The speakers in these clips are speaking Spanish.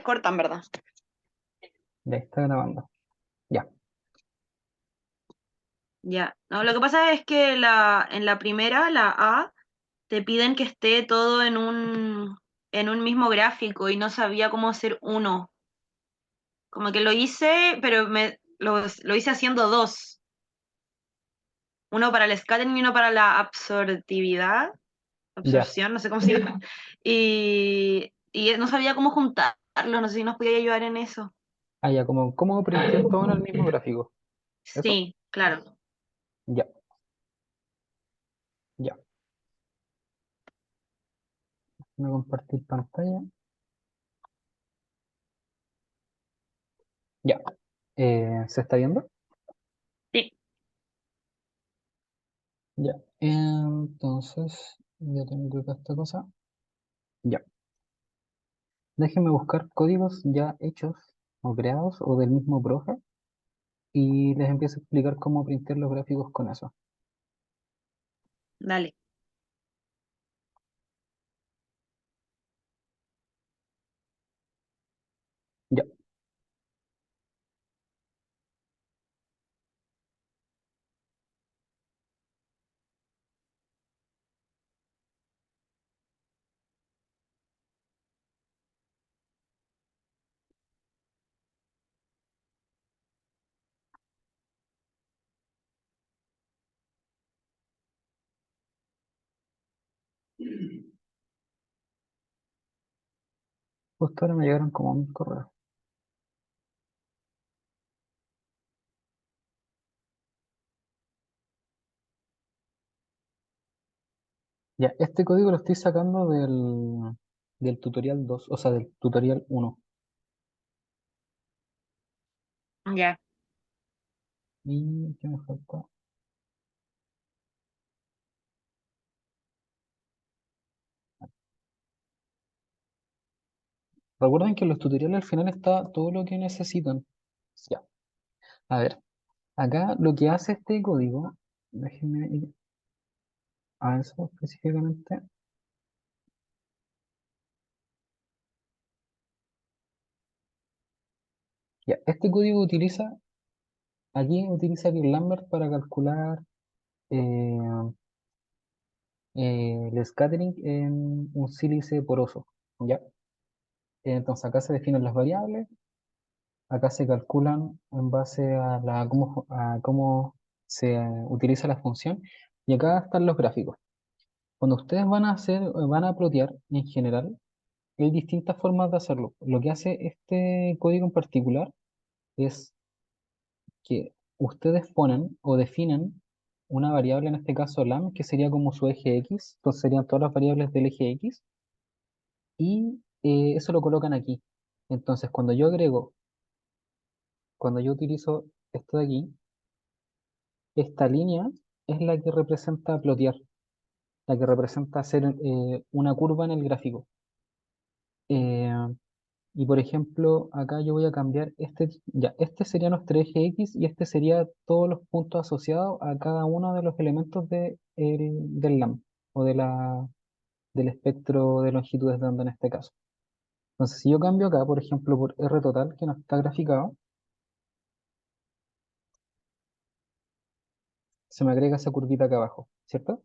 corta, en verdad. Ya está grabando. Ya, Ya. No, lo que pasa es que en la primera, la A, te piden que esté todo en un mismo gráfico y no sabía cómo hacer uno. Como que lo hice, pero lo hice haciendo dos. Uno para el scattering y uno para la absortividad. ya. Absorción, no sé cómo se llama. Y no sabía cómo juntarlos, no sé si nos podía ayudar en eso. Ah, ya, como cómo printear todo en el mismo gráfico. ¿Eso? Sí, claro. Ya, ya. Voy a compartir pantalla. Ya. ¿Se está viendo? Sí. Ya. Entonces, ya tengo acá esta cosa. Ya. Déjenme buscar códigos ya hechos o creados o del mismo profe y les empiezo a explicar cómo printar los gráficos con eso. Dale. Ya. Justo ahora me llegaron como mis correos. Ya, este código lo estoy sacando del tutorial 2, o sea, del tutorial 1. Ya. ¿Y qué me falta? Recuerden que en los tutoriales al final está todo lo que necesitan. Ya. A ver, acá lo que hace este código, déjenme ir a eso específicamente. Ya, este código utiliza aquí Lambert para calcular eh, el scattering en un sílice poroso. Ya. Entonces acá se definen las variables, acá se calculan en base a cómo se utiliza la función y acá están los gráficos. Cuando ustedes van a plotear en general, hay distintas formas de hacerlo. Lo que hace este código en particular es que ustedes ponen o definen una variable, en este caso lam, que sería como su eje X, entonces serían todas las variables del eje X, y eso lo colocan aquí. Entonces, cuando yo utilizo esto de aquí, esta línea es la que representa plotear, la que representa hacer una curva en el gráfico. Eh, Y por ejemplo, acá yo voy a cambiar este sería nuestro eje X y este sería todos los puntos asociados a cada uno de los elementos del LAM o del espectro de longitudes de onda en este caso. Entonces, si yo cambio acá, por ejemplo, por R total, que no está graficado, se me agrega esa curvita acá abajo, ¿cierto?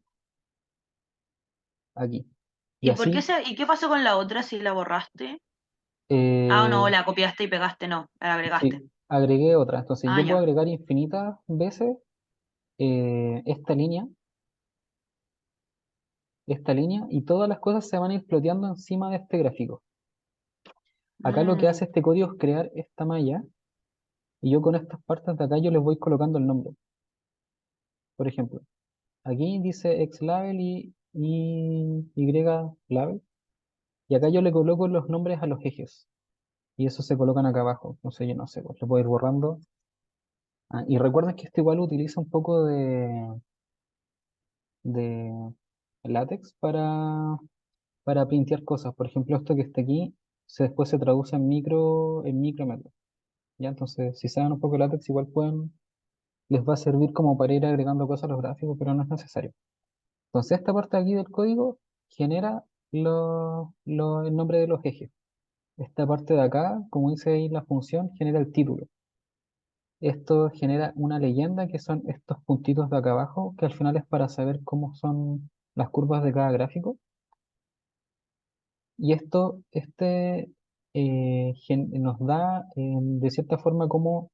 Aquí. Y así, ¿Y qué pasó con la otra si la borraste? Ah, no, eh, la copiaste y pegaste, no, la agregaste. sí, agregué otra. Entonces, Ah, yo puedo ya. agregar infinitas veces esta línea y todas las cosas se van a ir ploteando encima de este gráfico. Acá lo que Mm, hace este código es crear esta malla y yo con estas partes de acá yo les voy colocando el nombre. Por ejemplo, aquí dice X label y Y label y acá yo le coloco los nombres a los ejes y eso se colocan acá abajo. Entonces yo no sé, pues lo puedo ir borrando. Ah, y recuerden que esto igual utiliza un poco de látex para printear cosas. Por ejemplo, esto que está aquí después se traduce en micrómetros. ¿Ya? Entonces, si saben un poco de látex, les va a servir como para ir agregando cosas a los gráficos, pero no es necesario. Entonces, esta parte de aquí del código genera el nombre de los ejes. esta parte de acá, como dice ahí la función, genera el título. Esto genera una leyenda que son estos puntitos de acá abajo, que al final es para saber cómo son las curvas de cada gráfico. Y esto nos da de cierta forma cómo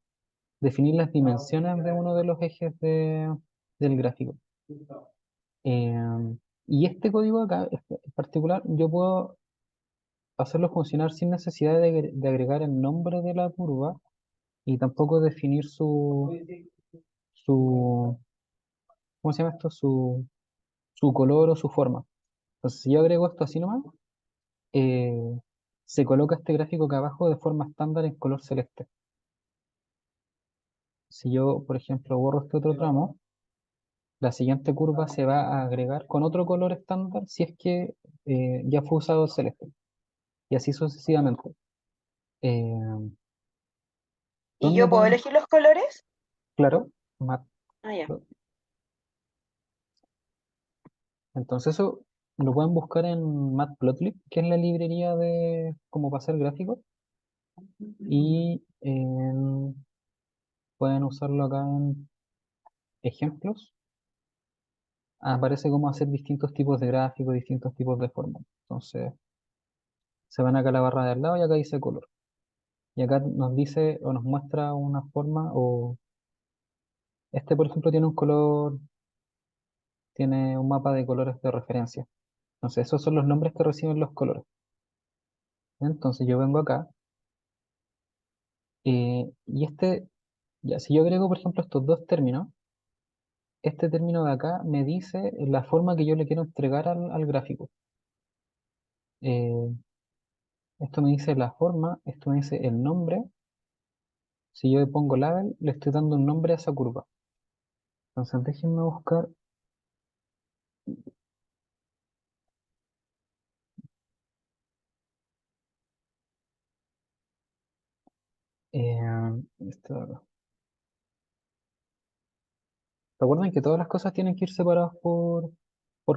definir las dimensiones de uno de los ejes del gráfico. Y este código acá en particular, yo puedo hacerlo funcionar sin necesidad de agregar el nombre de la curva y tampoco definir su, ¿cómo se llama esto? Su color o su forma. Entonces, si yo agrego esto así nomás, eh, se coloca este gráfico acá abajo de forma estándar en color celeste. Si yo, por ejemplo, borro este otro tramo, la siguiente curva se va a agregar con otro color estándar si es que ya fue usado el celeste. Y así sucesivamente. Eh, ¿Y ¿Dónde yo puedo podemos? elegir los colores? Claro, mat- Ah, ya. entonces eso lo pueden buscar en Matplotlib, que es la librería de como para hacer gráficos, y pueden usarlo acá en ejemplos. Aparece cómo hacer distintos tipos de gráficos, distintos tipos de formas. Entonces, se van acá a la barra de al lado y acá dice color. Y acá nos dice o nos muestra una forma o este, por ejemplo, tiene un color, tiene un mapa de colores de referencia. Entonces, esos son los nombres que reciben los colores. Entonces, yo vengo acá y ya, si yo agrego, por ejemplo, estos dos términos, este término de acá me dice la forma que yo le quiero entregar al gráfico. Eh, Esto me dice la forma, esto me dice el nombre. Si yo le pongo label, le estoy dando un nombre a esa curva. Entonces, déjenme buscar. Esto de acá. Recuerden que todas las cosas tienen que ir separadas por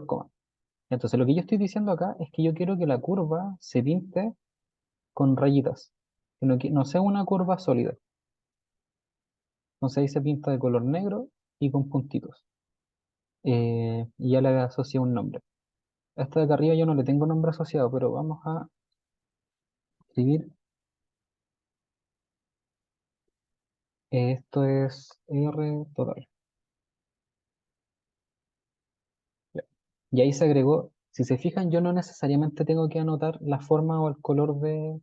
coma. Entonces, lo que yo estoy diciendo acá es que yo quiero que la curva se pinte con rayitas, que no sea una curva sólida. Entonces ahí se pinta de color negro y con puntitos. Y ya le asocié un nombre. A esta de acá arriba yo no le tengo nombre asociado, pero vamos a escribir. Esto es R total. Ya. Y ahí se agregó. Si se fijan, yo no necesariamente tengo que anotar la forma o el color de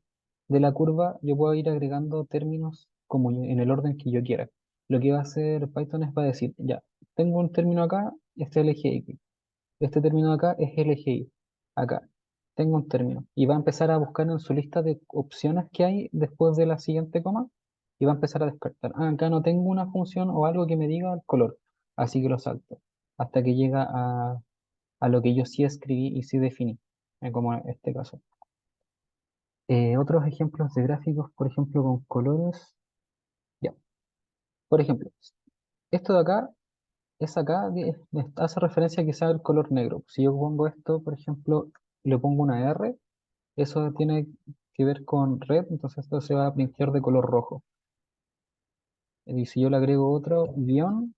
la curva. Yo puedo ir agregando términos como en el orden que yo quiera. Lo que va a hacer Python es va a decir, ya, tengo un término acá, este es el eje X. Este término de acá es el eje Y. Acá tengo un término. Y va a empezar a buscar en su lista de opciones que hay después de la siguiente coma. Y va a empezar a descartar. Acá no tengo una función o algo que me diga el color. Así que lo salto. Hasta que llega a lo que yo sí escribí y sí definí. Como en este caso. Otros ejemplos de gráficos, por ejemplo, con colores. Ya. Por ejemplo, esto de acá es acá, me hace referencia a que sea el color negro. Si yo pongo esto, por ejemplo, le pongo una R, eso tiene que ver con red, entonces esto se va a pintar de color rojo. Y si yo le agrego otro guión,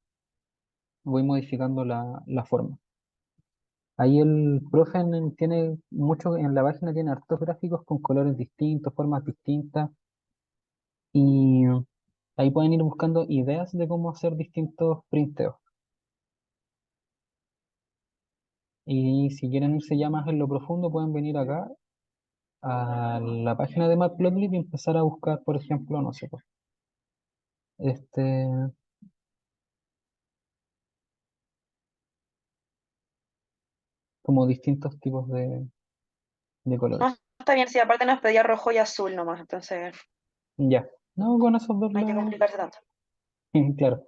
voy modificando la forma. Ahí el profe tiene mucho, en la página tiene hartos gráficos con colores distintos, formas distintas, y ahí pueden ir buscando ideas de cómo hacer distintos printeos. Y si quieren irse ya más en lo profundo, pueden venir acá a la página de Matplotlib y empezar a buscar, por ejemplo, no sé, pues, este, como distintos tipos de No, colores. está bien, si aparte nos pedía rojo y azul nomás, entonces Ya, no, con esos dos no hay que complicarse tanto. claro,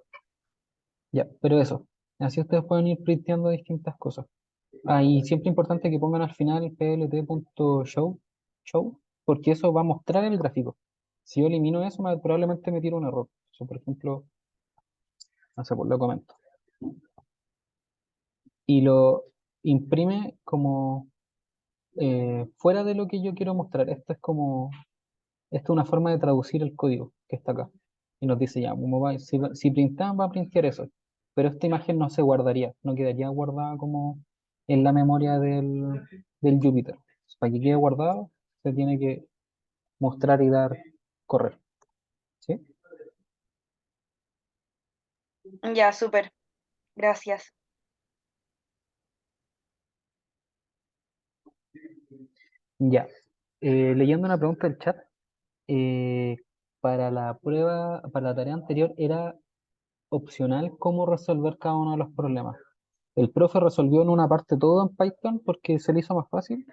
ya, pero eso, así ustedes pueden ir printeando distintas cosas. Y siempre importante que pongan al final plt.show, porque eso va a mostrar el gráfico. Si yo elimino eso, probablemente me tire un error. Eso, por ejemplo, no sé, pues lo comento. Y lo imprime como fuera de lo que yo quiero mostrar. Esto es como Esto es una forma de traducir el código que está acá. Y nos dice ya, cómo va, si printan, va a printar eso. Pero esta imagen no se guardaría, no quedaría guardada como en la memoria del Jupyter. Para que quede guardado, se tiene que mostrar y dar correr. ¿Sí? Ya, súper. Gracias. Ya. Leyendo una pregunta del chat, eh, para la prueba, para la tarea anterior era opcional cómo resolver cada uno de los problemas. El profe resolvió en una parte todo en Python porque se le hizo más fácil,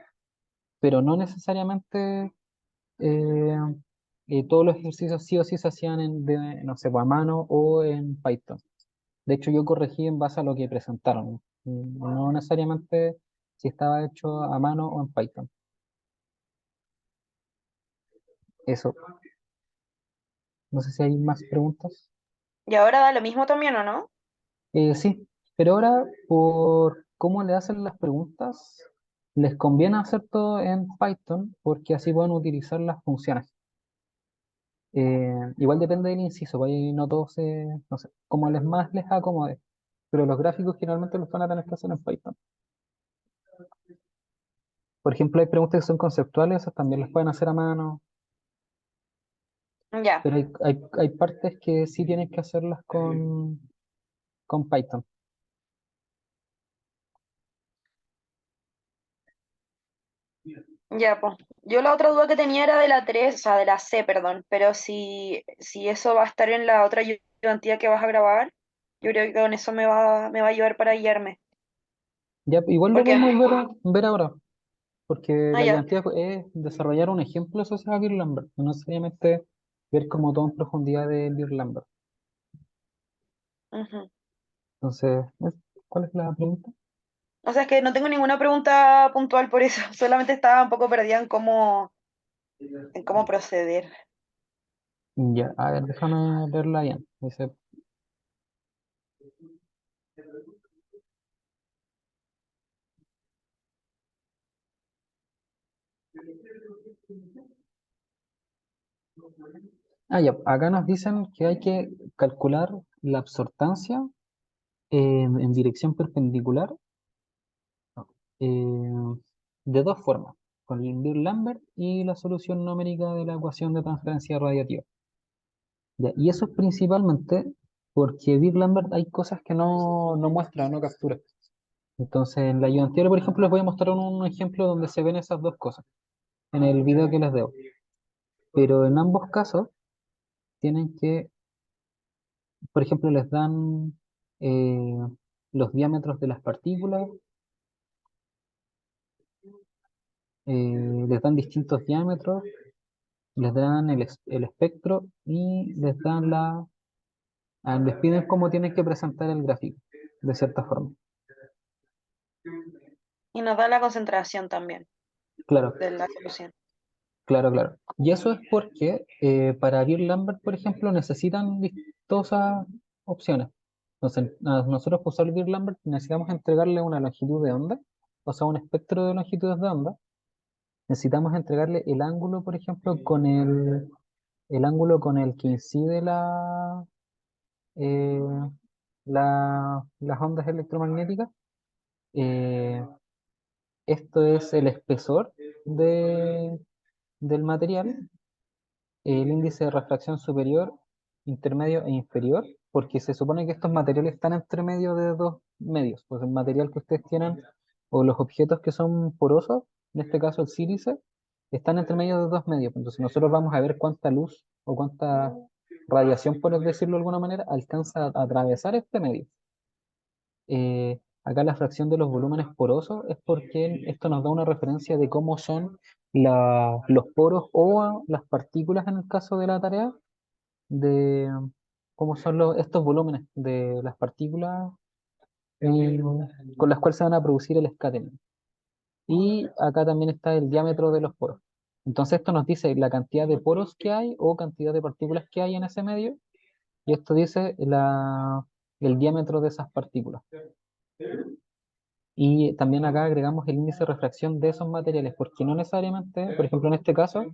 pero no necesariamente eh, todos los ejercicios sí o sí se hacían no sé, pues, a mano o en Python. De hecho, yo corregí en base a lo que presentaron, no necesariamente si estaba hecho a mano o en Python. Eso. No sé si hay más preguntas. ¿Y ahora da lo mismo también o no? Sí, pero ahora por cómo le hacen las preguntas, les conviene hacer todo en Python porque así pueden utilizar las funciones. Igual depende del inciso, pues ahí no todos se, no sé, como les más les acomode, pero los gráficos generalmente los van a tener que hacer en Python. Por ejemplo, hay preguntas que son conceptuales, esas también las pueden hacer a mano, Ya, pero hay partes que sí tienen que hacerlas con Python. ya, pues. Yo la otra duda que tenía era de la 3, o sea, de la C, perdón, pero si eso va a estar en la otra ayudantía que vas a grabar, yo creo que con eso me va a ayudar para guiarme. Ya, igual lo Porque, podemos ver ahora, porque la ya, ayudantía es desarrollar un ejemplo asociado a Bill Lambert, no necesariamente ver como todo en profundidad de Bill Lambert. ujú. Entonces, ¿cuál es la pregunta? O sea, es que no tengo ninguna pregunta puntual por eso, solamente estaba un poco perdida en cómo proceder. Ya, a ver, déjame verla bien. Dice, ya, acá nos dicen que hay que calcular la absortancia en dirección perpendicular eh, de dos formas, con el Beer-Lambert y la solución numérica de la ecuación de transferencia radiativa. Ya, y eso es principalmente porque Beer-Lambert hay cosas que no muestra, no captura. Entonces, en la ayudantía, por ejemplo, les voy a mostrar un ejemplo donde se ven esas dos cosas en el video que les debo. Pero en ambos casos tienen que, por ejemplo, les dan eh, los diámetros de las partículas, les dan distintos diámetros, les dan el espectro y les piden cómo tienen que presentar el gráfico, de cierta forma. Y nos da la concentración también Claro, de la solución. claro, claro. Y eso es porque para Bill Lambert, por ejemplo, necesitan vistosas opciones. Entonces, nosotros para usar Bill Lambert necesitamos entregarle una longitud de onda, o sea, un espectro de longitudes de onda. Necesitamos entregarle el ángulo, por ejemplo, el ángulo con el que incide eh, las ondas electromagnéticas. Eh, Esto es el espesor del material, el índice de refracción superior, intermedio e inferior, porque se supone que estos materiales están entre medio de dos medios. Pues el material que ustedes tienen o los objetos que son porosos, en este caso el sílice, están entre medio de dos medios. Entonces nosotros vamos a ver cuánta luz o cuánta radiación, por decirlo de alguna manera, alcanza a atravesar este medio. Acá la fracción de los volúmenes porosos es porque esto nos da una referencia de cómo son los poros o las partículas en el caso de la tarea, de cómo son estos volúmenes de las partículas eh, con las cuales se van a producir el scattering. Y acá también está el diámetro de los poros. Entonces esto nos dice la cantidad de poros que hay o cantidad de partículas que hay en ese medio, y esto dice el diámetro de esas partículas. Y también acá agregamos el índice de refracción de esos materiales, porque no necesariamente, por ejemplo, en este caso,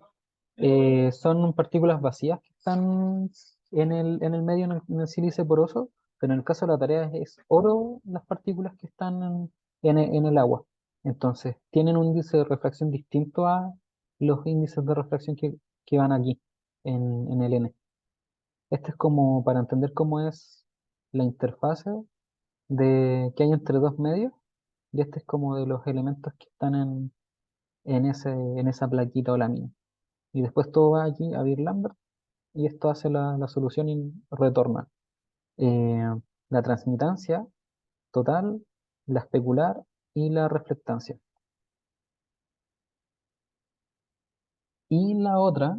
Son partículas vacías que están en el medio, en el sílice poroso, pero en el caso de la tarea es oro las partículas que están en el agua. Entonces, tienen un índice de refracción distinto a los índices de refracción que van aquí, en el N. Este es como para entender cómo es la interfase que hay entre dos medios, y este es como de los elementos que están en esa plaquita o lámina. Y después todo va aquí a Beer-Lambert y esto hace la solución y retorna eh, la transmitancia total, la especular y la reflectancia. Y la otra,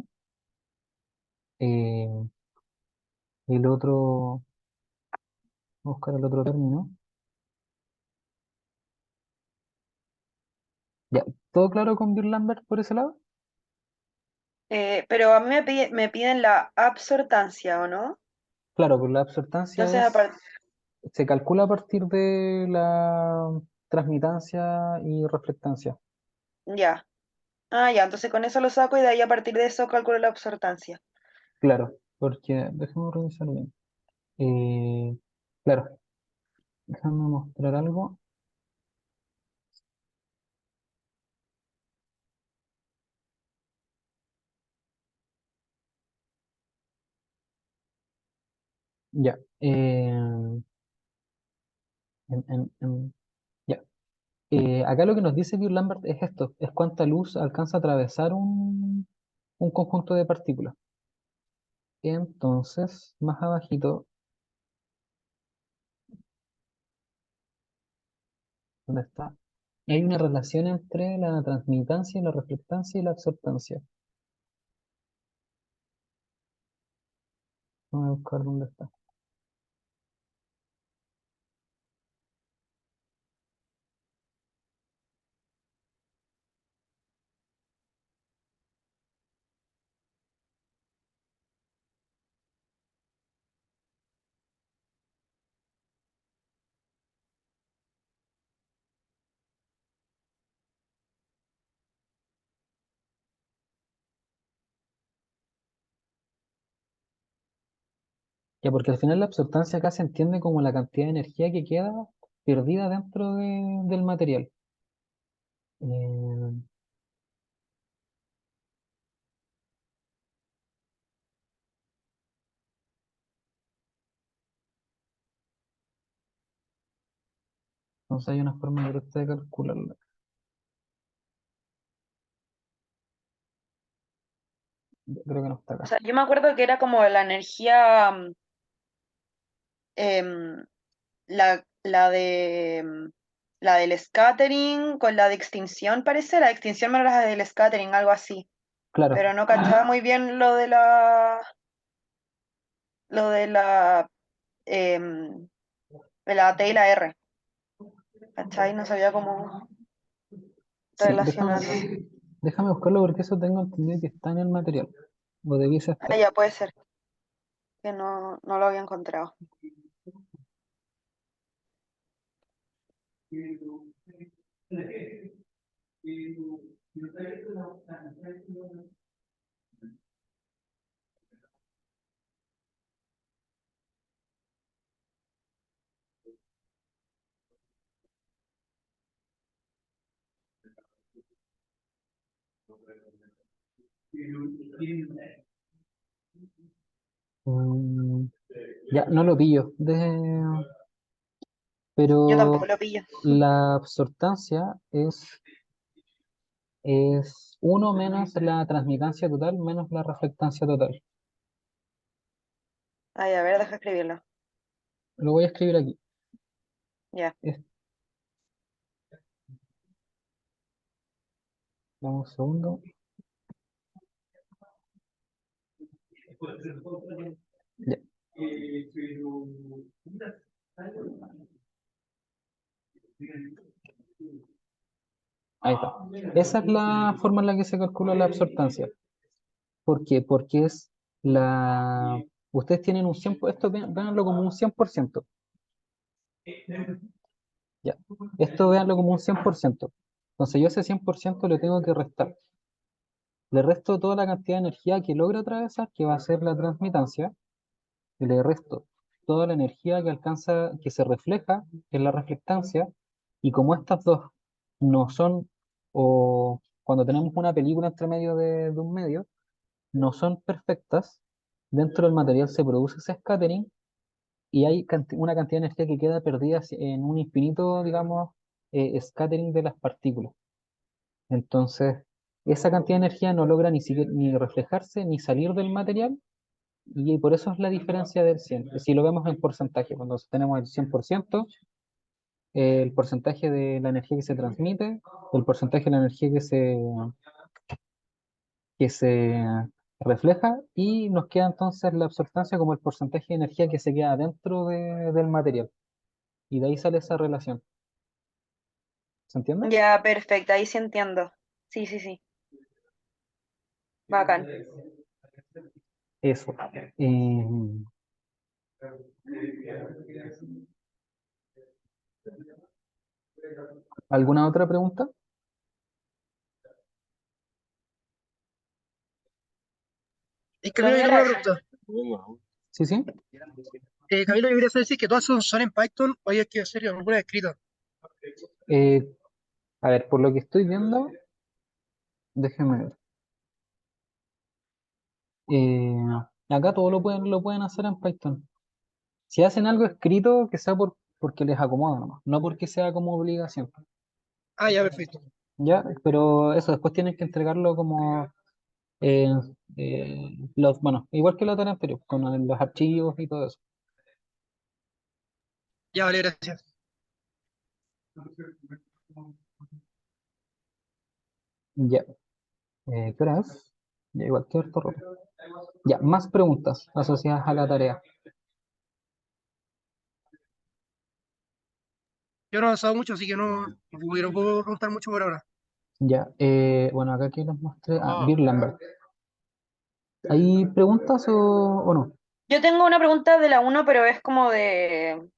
eh, el otro, voy a buscar el otro término. Ya, ¿todo claro con Beer-Lambert por ese lado? Pero a mí me piden la absortancia, ¿o no? Claro, pues la absortancia Entonces, se calcula a partir de la transmitancia y reflectancia. ya. Ah, ya, entonces con eso lo saco y de ahí a partir de eso calculo la absortancia. Claro, porque déjame revisar bien. Eh, claro, déjame mostrar algo. Ya. Ya. Acá lo que nos dice Bill Lambert es esto, es cuánta luz alcanza a atravesar un conjunto de partículas. Entonces, más abajito, ¿dónde está? Hay una relación entre la transmitancia, la reflectancia y la absortancia. Vamos a buscar dónde está. Ya, porque al final la absortancia acá se entiende como la cantidad de energía que queda perdida dentro del material. Eh, entonces hay una forma directa de calcularla. Yo creo que no está O acá. sea, yo me acuerdo que era como la energía, em, la del scattering con la de extinción, parece. La de extinción menos la del scattering, algo así. Claro, Pero no cachaba muy bien lo em, de la T y la R. ¿Cachai? No sabía cómo sí, relacionarlo. déjame buscarlo porque eso tengo entendido que está en el material. O debiese Ah, estar. ya puede ser, que no lo había encontrado. Mm, ya, no lo pillo. Yo tampoco Pero lo pillo. la absortancia es uno menos la transmitancia total menos la reflectancia total. Ay, a ver, deja escribirlo. Lo voy a escribir aquí. Ya. Es- Dame un segundo. Ya, ahí está. Esa es la forma en la que se calcula la absortancia. ¿Por qué? Porque es la... Ustedes tienen un 100%, esto véanlo como un 100%. Ya. Esto véanlo como un 100%. Entonces yo ese 100% le tengo que restar. le resto toda la cantidad de energía que logra atravesar, que va a ser la transmitancia, y le resto toda la energía que alcanza, que se refleja en la reflectancia, y como estas dos no son, o cuando tenemos una película entre medio de un medio, no son perfectas, dentro del material se produce ese scattering y hay una cantidad de energía que queda perdida en un infinito, digamos, scattering de las partículas. Entonces, esa cantidad de energía no logra ni reflejarse ni salir del material y por eso es la diferencia del 100. Si lo vemos en porcentaje, cuando tenemos el 100%, el porcentaje de la energía que se transmite, el porcentaje de la energía que se refleja y nos queda entonces la absorbancia como el porcentaje de energía que se queda dentro del material. Y de ahí sale esa relación. ¿Se entiende? Ya, perfecto, ahí sí entiendo. Sí, sí, sí. Bacán. Eso. Eh, ¿Alguna otra pregunta? Camilo, Lo yo mío tengo era una eso. pregunta. Sí, sí. Camilo, yo quería saber si es que todas son en Python o hay que hacer alguna escrita. Eh, a ver, por lo que estoy viendo, déjeme ver. Eh, acá todo lo pueden hacer en Python. Si hacen algo escrito, que sea porque les acomoda nomás, no porque sea como obligación. Ah, ya, perfecto. ¿Ya? Pero eso, después tienen que entregarlo como eh, bueno, igual que la tarea anterior, con los archivos y todo eso. Ya, vale, gracias. Ya. ¿Qué hora es? Ya igual, que harto rato. Ya, más preguntas asociadas a la tarea. Yo no he avanzado mucho, así que no puedo preguntar mucho por ahora. Ya, bueno, acá que les mostré. Bill Lambert. ¿Hay preguntas o no? Yo tengo una pregunta de la uno, pero es como del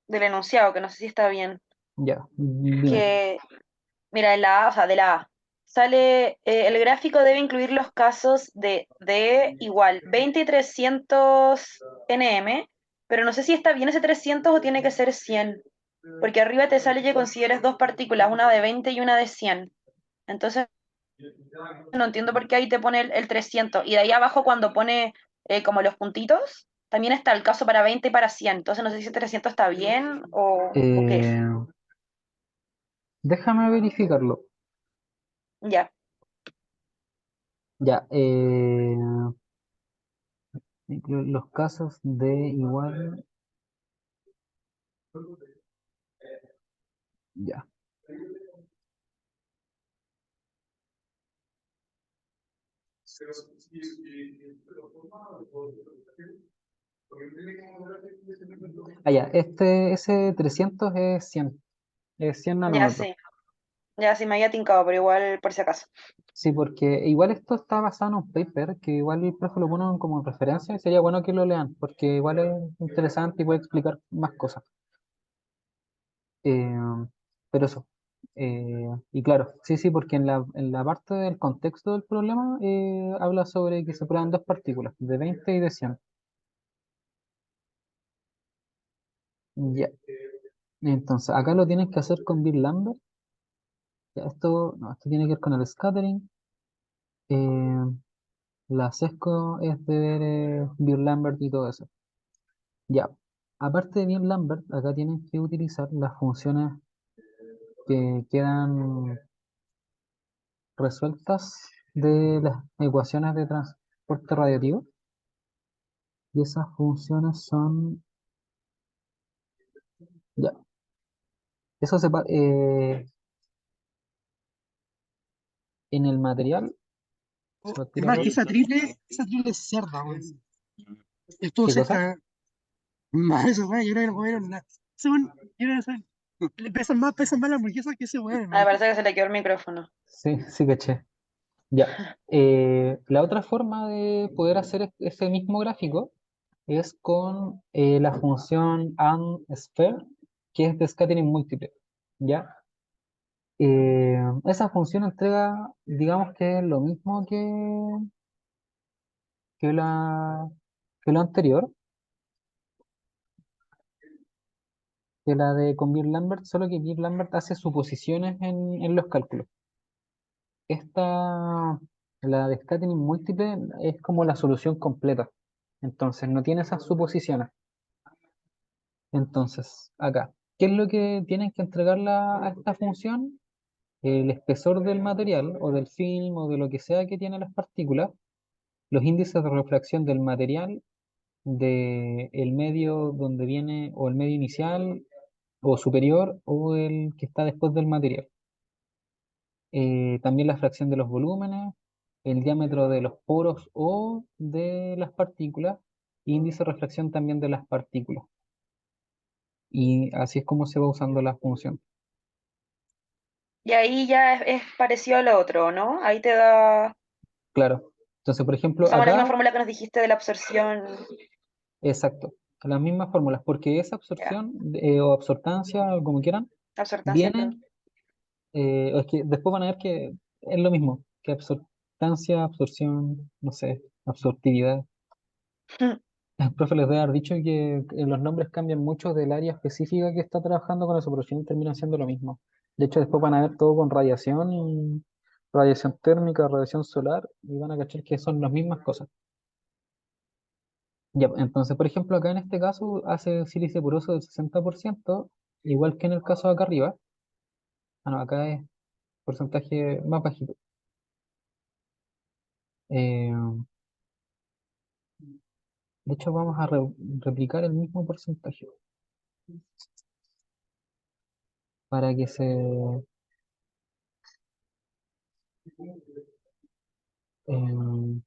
enunciado, que no sé si está bien. Ya, dime. Que, mira, en la A, o sea, de la A, sale, el gráfico debe incluir los casos de D igual 20 y 300 nm, pero no sé si está bien ese 300 o tiene que ser 100, porque arriba te sale que consideres dos partículas, una de 20 y una de 100. Entonces, no entiendo por qué ahí te pone el 300. Y de ahí abajo cuando pone como los puntitos, también está el caso para 20 y para 100. Entonces no sé si 300 está bien o qué es. Eh, déjame verificarlo. Ya, Ya, los casos de igual. Ya. Ya, ese 300 es 100 ya nanómetros. sí. Ya sí me había tincado, pero igual por si acaso. Sí, porque igual esto está basado en un paper que igual el profe lo pone como referencia y sería bueno que lo lean, porque igual es interesante y puede explicar más cosas. Eh, pero eso. Y claro, sí, sí, porque en la parte del contexto del problema habla sobre que se prueban dos partículas, de 20 y de 100. Ya. Entonces, acá lo tienes que hacer con Bill Lambert. Ya, esto, no, esto tiene que ver con el scattering. Eh, la sesco es de ver Bill Lambert y todo eso. Ya. Aparte de Bill Lambert, acá tienes que utilizar las funciones que quedan resueltas de las ecuaciones de transporte radiativo. Y esas funciones son, ya, eso en el material, se Oh, lo tiro hermano, todo. esa triple es cerda, weón. Estuvo ¿Qué cosa? cerca. Más eso, weón, yo creo que no comieron nada. Ese weón, yo creo que le pesan más las hamburguesas que ese weón, Ah, me hermano. parece que se le quedó el micrófono. Sí, sí, caché. Ya. La otra forma de poder hacer ese mismo gráfico es con la función unsphere, que es de scattering múltiple. ¿Ya? Esa función entrega, digamos que es lo mismo que que lo anterior, que la de con Beer-Lambert, solo que Beer-Lambert hace suposiciones en los cálculos. Esta, la de scattering múltiple, es como la solución completa. Entonces, no tiene esas suposiciones. Entonces, acá, ¿qué es lo que tienen que entregarla a esta función? El espesor del material o del film o de lo que sea que tiene las partículas, los índices de refracción del material, del medio donde viene, o el medio inicial o superior, o el que está después del material. También la fracción de los volúmenes, el diámetro de los poros o de las partículas, índice de refracción también de las partículas. Y así es como se va usando la función. Y ahí ya es parecido a lo otro, ¿no? Ahí te da, Claro. Entonces, por ejemplo, usamos la misma acá, fórmula que nos dijiste de la absorción. exacto, las mismas fórmulas, porque esa Ya, absorción o absortancia, o como quieran, absortancia, claro. viene, o es que después van a ver que es lo mismo, que absortancia, absorción, no sé, absortividad. El profe les debe haber dicho que los nombres cambian mucho del área específica que está trabajando con eso, pero al final terminan siendo lo mismo. De hecho, después van a ver todo con radiación y radiación térmica, radiación solar, y van a cachar que son las mismas cosas. Ya, entonces, por ejemplo, acá en este caso hace sílice poroso del 60%, igual que en el caso de acá arriba. Ah, no, acá es porcentaje más bajito. Eh, de hecho, vamos a replicar el mismo porcentaje para que se... eh,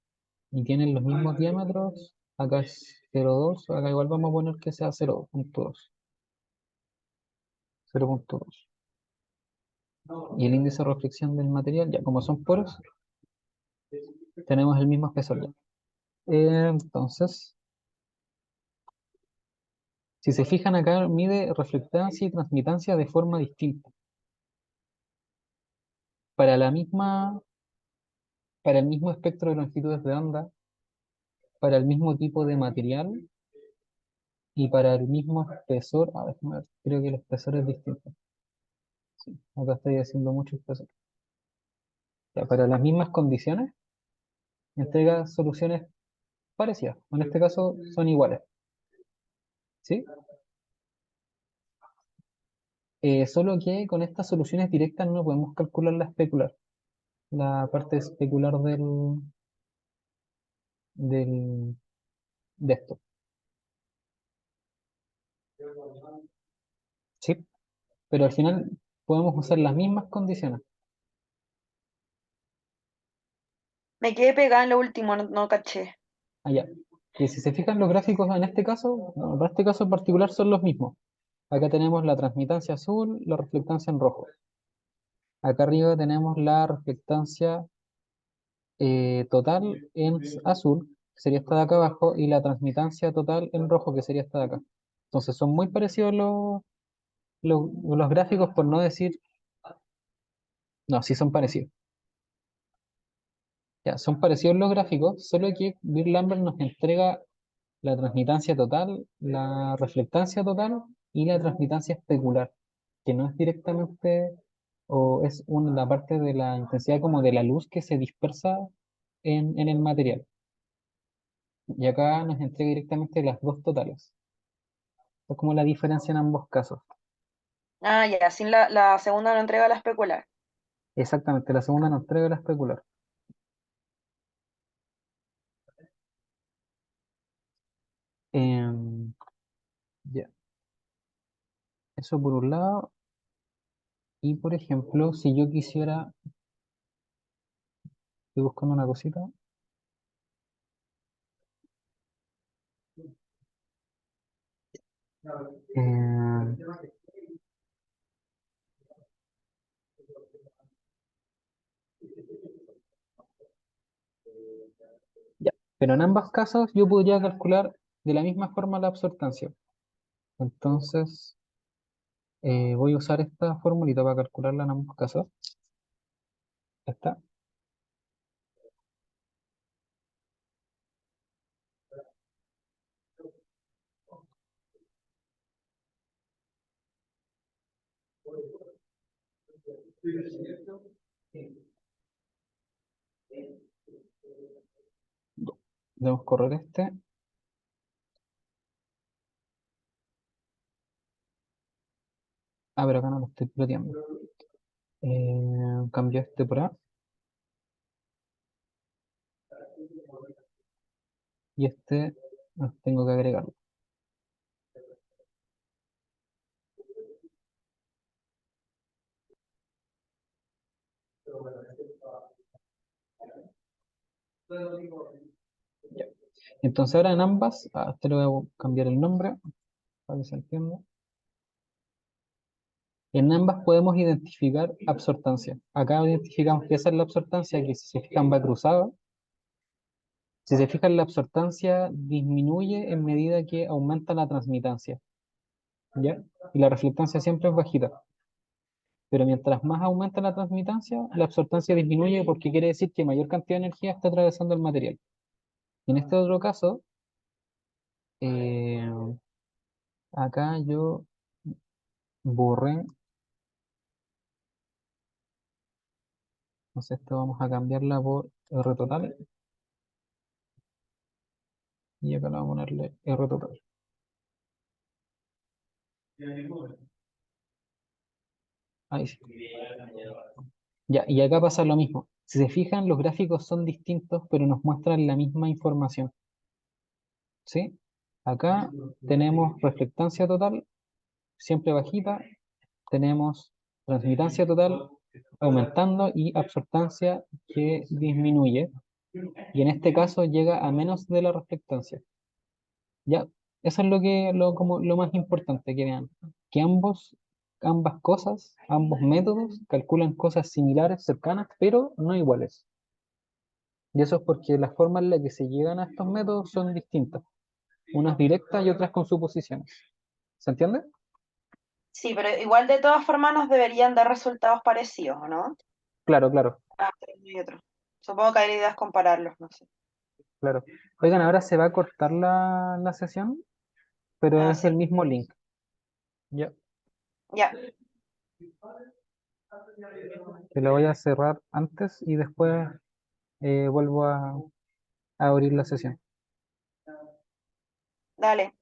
y tienen los mismos diámetros. Acá es 0,2, acá igual vamos a poner que sea 0,2. 0,2. Y el índice de reflexión del material, ya como son poros, tenemos el mismo espesor ya. Entonces, si se fijan acá, mide reflectancia y transmitancia de forma distinta. Para la misma, para el mismo espectro de longitudes de onda, para el mismo tipo de material y para el mismo espesor. A ver, creo que el espesor es distinto. Sí, acá estoy haciendo mucho espesor. Ya, para las mismas condiciones, entrega soluciones parecidas. En este caso, son iguales. ¿Sí? Solo que con estas soluciones directas no podemos calcular la especular, la parte especular del, de esto. ¿Sí? Pero al final podemos usar las mismas condiciones. Me quedé pegada en lo último, no caché. Allá. Y si se fijan los gráficos en este caso, bueno, para este caso en particular son los mismos. Acá tenemos la transmitancia azul, la reflectancia en rojo. Acá arriba tenemos la reflectancia total en azul, que sería esta de acá abajo, y la transmitancia total en rojo, que sería esta de acá. Entonces son muy parecidos los gráficos, por no decir, no, sí son parecidos. Ya, son parecidos los gráficos, solo que Beer-Lambert nos entrega la transmitancia total, la reflectancia total y la transmitancia especular, que no es directamente, o es la parte de la intensidad como de la luz que se dispersa en el material. Y acá nos entrega directamente las dos totales. Es como la diferencia en ambos casos. Ah, ya, sin la segunda no entrega la especular. Exactamente, la segunda nos entrega la especular. Em, ya, eso por un lado. Y por ejemplo, si yo quisiera, estoy buscando una cosita. em, ya, pero en ambos casos yo podría calcular de la misma forma la absortancia. Entonces, Voy a usar esta formulita para calcularla en ambos casos. Esta. Debemos correr este. Ah, pero acá no lo estoy ploteando. Cambio este por A. Y este tengo que agregarlo. Ya. Entonces ahora en ambas, a este le voy a cambiar el nombre para que se entienda. En ambas podemos identificar absortancia. Acá identificamos que esa es la absortancia que si se fijan va cruzada. Si se fijan la absortancia disminuye en medida que aumenta la transmitancia. ¿Ya? Y la reflectancia siempre es bajita. Pero mientras más aumenta la transmitancia, la absortancia disminuye porque quiere decir que mayor cantidad de energía está atravesando el material. Y en este otro caso, eh, acá yo borré, entonces esto vamos a cambiarla por R total y acá le vamos a ponerle R total. Ahí sí. Ya, y acá pasa lo mismo. Si se fijan, los gráficos son distintos, pero nos muestran la misma información. ¿Sí? Acá tenemos reflectancia total, siempre bajita, tenemos transmitancia total aumentando y absortancia que disminuye. Y en este caso llega a menos de la reflectancia. Ya, eso es como lo más importante que vean, que ambas cosas, ambos métodos calculan cosas similares, cercanas, pero no iguales. Y eso es porque las formas en las que se llegan a estos métodos son distintas, unas directas y otras con suposiciones. ¿Se entiende? Sí, pero igual de todas formas nos deberían dar resultados parecidos, ¿o no? Claro, claro, Ah, uno y otro. Supongo que hay ideas compararlos, no sé. claro. Oigan, ahora se va a cortar la sesión, pero Ah, es el sí. mismo link. Ya, Ya, que lo voy a cerrar antes y después vuelvo a abrir la sesión. dale.